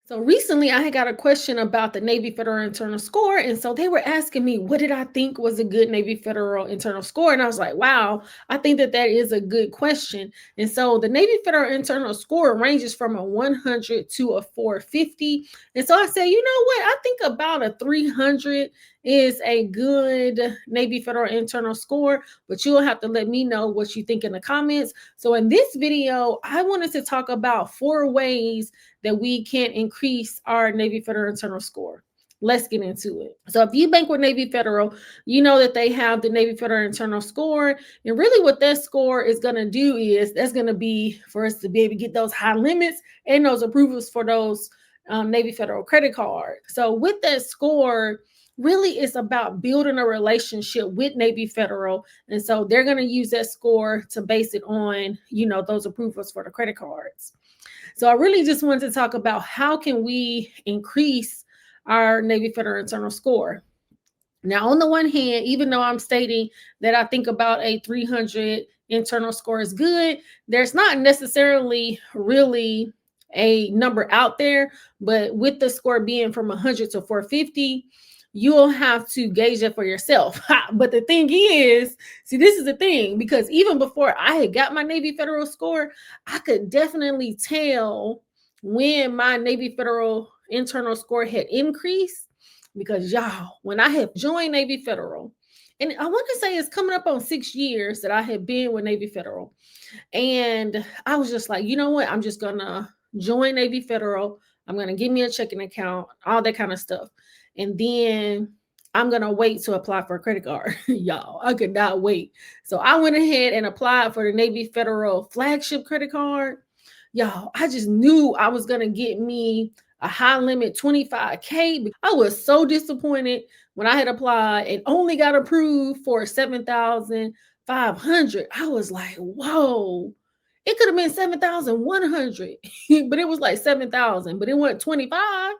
So recently I had got a question about the Navy Federal Internal Score. And so they were asking me, what did I think was a good Navy Federal Internal Score? And I was like, wow, I think that is a good question. And so the Navy Federal Internal Score ranges from a 100 to a 450. And so I said, you know what? I think about a 300 is a good Navy Federal Internal Score, but you'll have to let me know what you think in the comments. So in this video, I wanted to talk about 4 ways that we can increase our Navy Federal Internal Score. Let's get into it. So if you bank with Navy Federal, you know that they have the Navy Federal Internal Score. And really what that score is going to do is that's going to be for us to be able to get those high limits and those approvals for those Navy Federal credit card. So with that score, really it's about building a relationship with Navy Federal. And so they're going to use that score to base it on, those approvals for the credit cards. So I really just wanted to talk about how can we increase our Navy Federal Internal Score. Now, on the one hand, even though I'm stating that I think about a 300 internal score is good, there's not necessarily really a number out there, but with the score being from 100 to 450, you'll have to gauge it for yourself. But the thing is, see, this is the thing, because even before I had got my Navy Federal score, I could definitely tell when my Navy Federal internal score had increased. Because y'all, when I had joined Navy Federal, and I want to say it's coming up on 6 years that I had been with Navy Federal, and I was just like, you know what? I'm just gonna join Navy Federal. I'm gonna give me a checking account, all that kind of stuff. And then I'm going to wait to apply for a credit card. Y'all, I could not wait. So I went ahead and applied for the Navy Federal flagship credit card. Y'all, I just knew I was going to get me a high limit 25K. I was so disappointed when I had applied and only got approved for 7,500. I was like, whoa. It could have been 7,100, but it was like 7,000, but it wasn't 25.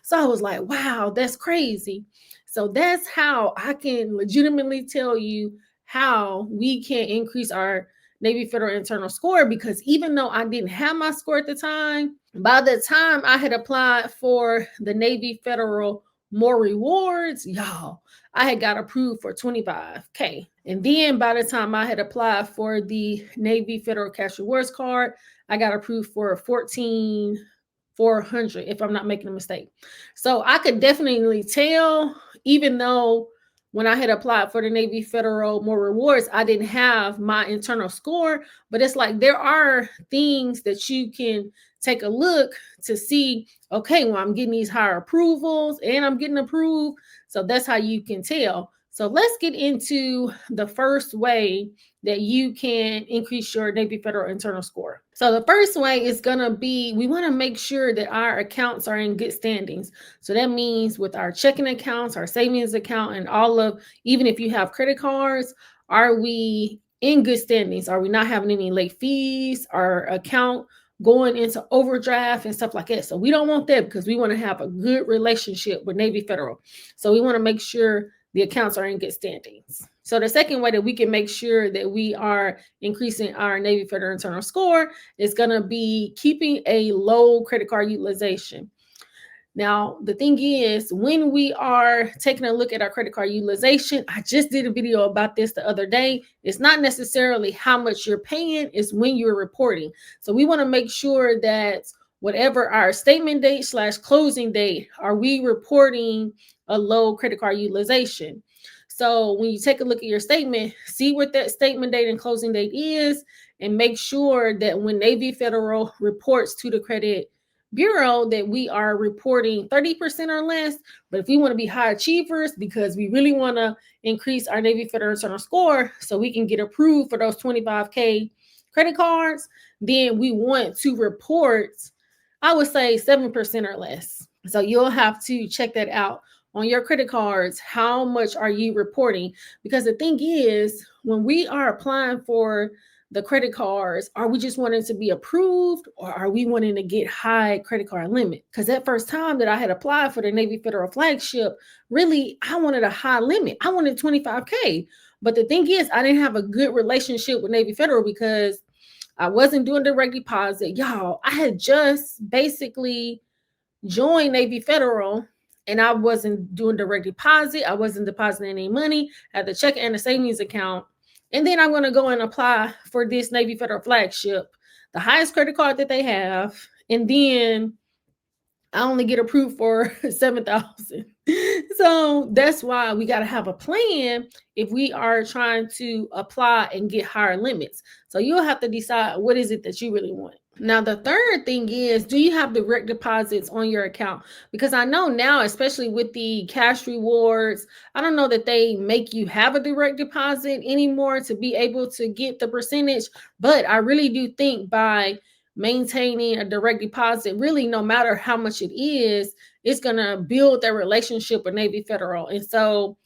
So I was like, wow, that's crazy. So that's how I can legitimately tell you how we can increase our Navy Federal internal score, because even though I didn't have my score at the time, by the time I had applied for the Navy Federal more rewards, y'all, I had got approved for 25K. And then by the time I had applied for the Navy Federal Cash Rewards card, I got approved for 14,400, if I'm not making a mistake. So I could definitely tell, even though when I had applied for the Navy Federal more rewards, I didn't have my internal score, but it's like there are things that you can take a look to see, okay, well, I'm getting these higher approvals and I'm getting approved. So that's how you can tell. So let's get into the first way that you can increase your Navy Federal internal score. So the first way is going to be, we want to make sure that our accounts are in good standings. So that means with our checking accounts, our savings account, and all of, even if you have credit cards, are we in good standings? Are we not having any late fees? Our account going into overdraft and stuff like that. So we don't want that, because we want to have a good relationship with Navy Federal. So we want to make sure the accounts are in good standings. So the second way that we can make sure that we are increasing our Navy Federal internal score is going to be keeping a low credit card utilization. Now, the thing is, when we are taking a look at our credit card utilization, I just did a video about this the other day. It's not necessarily how much you're paying, it's when you're reporting. So we want to make sure that whatever our statement date / closing date, are we reporting a low credit card utilization? So when you take a look at your statement, see what that statement date and closing date is, and make sure that when Navy Federal reports to the credit bureau that we are reporting 30% or less. But if we want to be high achievers, because we really want to increase our Navy Federal internal score so we can get approved for those 25K credit cards, then we want to report, I would say, 7% or less. So you'll have to check that out on your credit cards. How much are you reporting? Because the thing is, when we are applying for the credit cards, are we just wanting to be approved, or are we wanting to get high credit card limit? Because that first time that I had applied for the Navy Federal flagship, really, I wanted a high limit. I wanted 25K. But the thing is, I didn't have a good relationship with Navy Federal because I wasn't doing direct deposit. Y'all, I had just basically joined Navy Federal and I wasn't doing direct deposit, I wasn't depositing any money at the checking and the savings account. And then I'm going to go and apply for this Navy Federal flagship, the highest credit card that they have. And then I only get approved for 7,000. So that's why we got to have a plan if we are trying to apply and get higher limits. So you'll have to decide what is it that you really want. Now, the third thing is, do you have direct deposits on your account? Because I know now, especially with the cash rewards, I don't know that they make you have a direct deposit anymore to be able to get the percentage. But I really do think by maintaining a direct deposit, really, no matter how much it is, it's going to build that relationship with Navy Federal. And so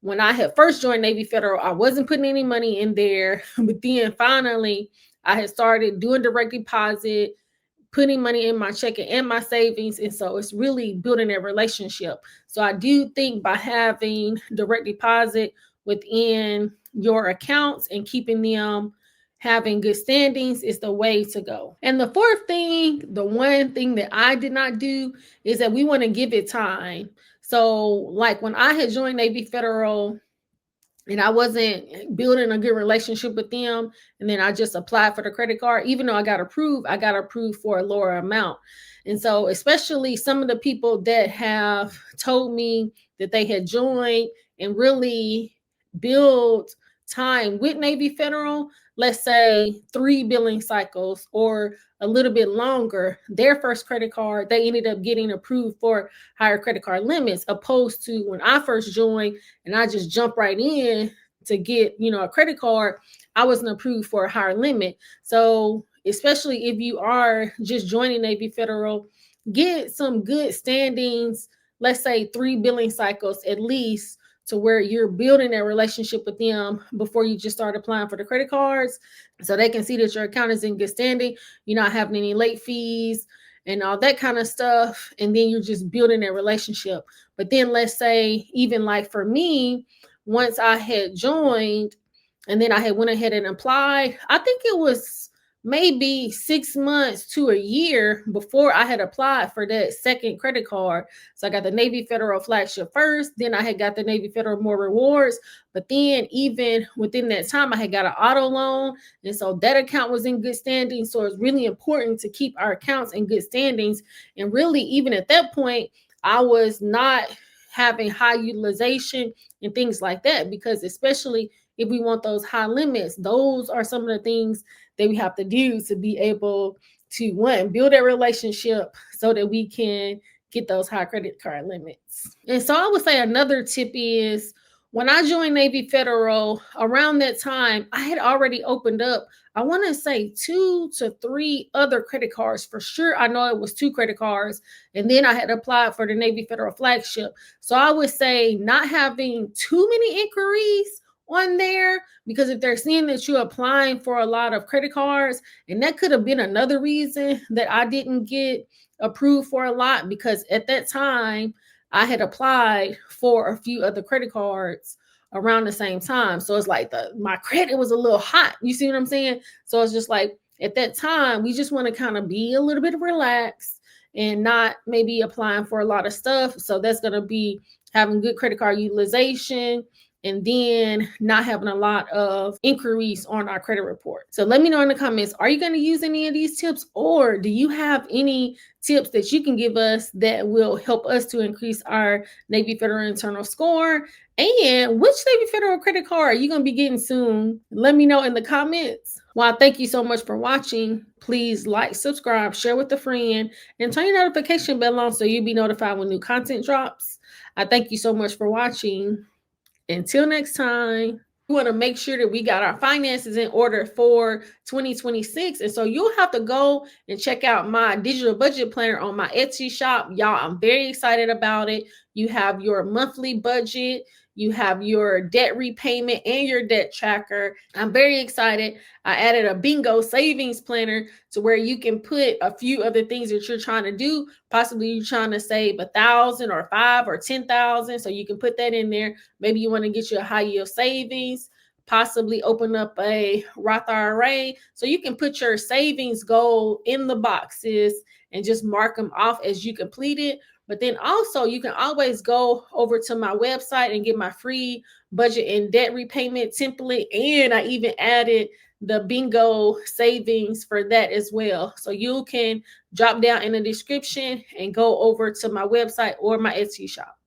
when I had first joined Navy Federal, I wasn't putting any money in there. But then finally, I had started doing direct deposit, putting money in my checking and my savings. And so it's really building a relationship. So I do think by having direct deposit within your accounts and keeping them having good standings is the way to go. And the fourth thing, the one thing that I did not do, is that we want to give it time. So like when I had joined Navy Federal and I wasn't building a good relationship with them, and then I just applied for the credit card, even though I got approved for a lower amount. And so especially some of the people that have told me that they had joined and really build time with Navy Federal, let's say 3 billing cycles or a little bit longer, their first credit card, they ended up getting approved for higher credit card limits, opposed to when I first joined and I just jumped right in to get, a credit card, I wasn't approved for a higher limit. So especially if you are just joining Navy Federal, get some good standings, let's say 3 billing cycles at least, to where you're building a relationship with them before you just start applying for the credit cards, so they can see that your account is in good standing, you're not having any late fees and all that kind of stuff. And then you're just building a relationship. But then let's say, even like for me, once I had joined and then I had went ahead and applied, I think it was maybe 6 months to a year before I had applied for that second credit card. So I got the Navy Federal flagship first, then I had got the Navy Federal more rewards. But then even within that time, I had got an auto loan. And so that account was in good standing. So it's really important to keep our accounts in good standings. And really, even at that point, I was not having high utilization and things like that, because especially if we want those high limits, those are some of the things that we have to do to be able to, one, build a relationship so that we can get those high credit card limits. And so I would say another tip is, when I joined Navy Federal, around that time, I had already opened up, I want to say 2 to 3 other credit cards. For sure, I know it was 2 credit cards. And then I had applied for the Navy Federal flagship. So I would say not having too many inquiries on there, because if they're seeing that you're applying for a lot of credit cards, and that could have been another reason that I didn't get approved for a lot, because at that time I had applied for a few other credit cards around the same time. So it's like my credit was a little hot. You see what I'm saying? So it's just like at that time, we just want to kind of be a little bit relaxed and not maybe applying for a lot of stuff. So that's going to be having good credit card utilization, and then not having a lot of inquiries on our credit report. So let me know in the comments, are you going to use any of these tips, or do you have any tips that you can give us that will help us to increase our Navy Federal internal score? And which Navy Federal credit card are you going to be getting soon? Let me know in the comments. Well, thank you so much for watching. Please like, subscribe, share with a friend, and turn your notification bell on so you'll be notified when new content drops. I thank you so much for watching. Until next time, we want to make sure that we got our finances in order for 2026. And so you'll have to go and check out my digital budget planner on my Etsy shop. Y'all, I'm very excited about it. You have your monthly budget, you have your debt repayment and your debt tracker. I'm very excited. I added a bingo savings planner to where you can put a few other things that you're trying to do. Possibly you're trying to save 1,000 or 5 or 10,000. So you can put that in there. Maybe you want to get you a high yield savings, possibly open up a Roth IRA. So you can put your savings goal in the boxes and just mark them off as you complete it. But then also you can always go over to my website and get my free budget and debt repayment template. And I even added the bingo savings for that as well. So you can drop down in the description and go over to my website or my Etsy shop.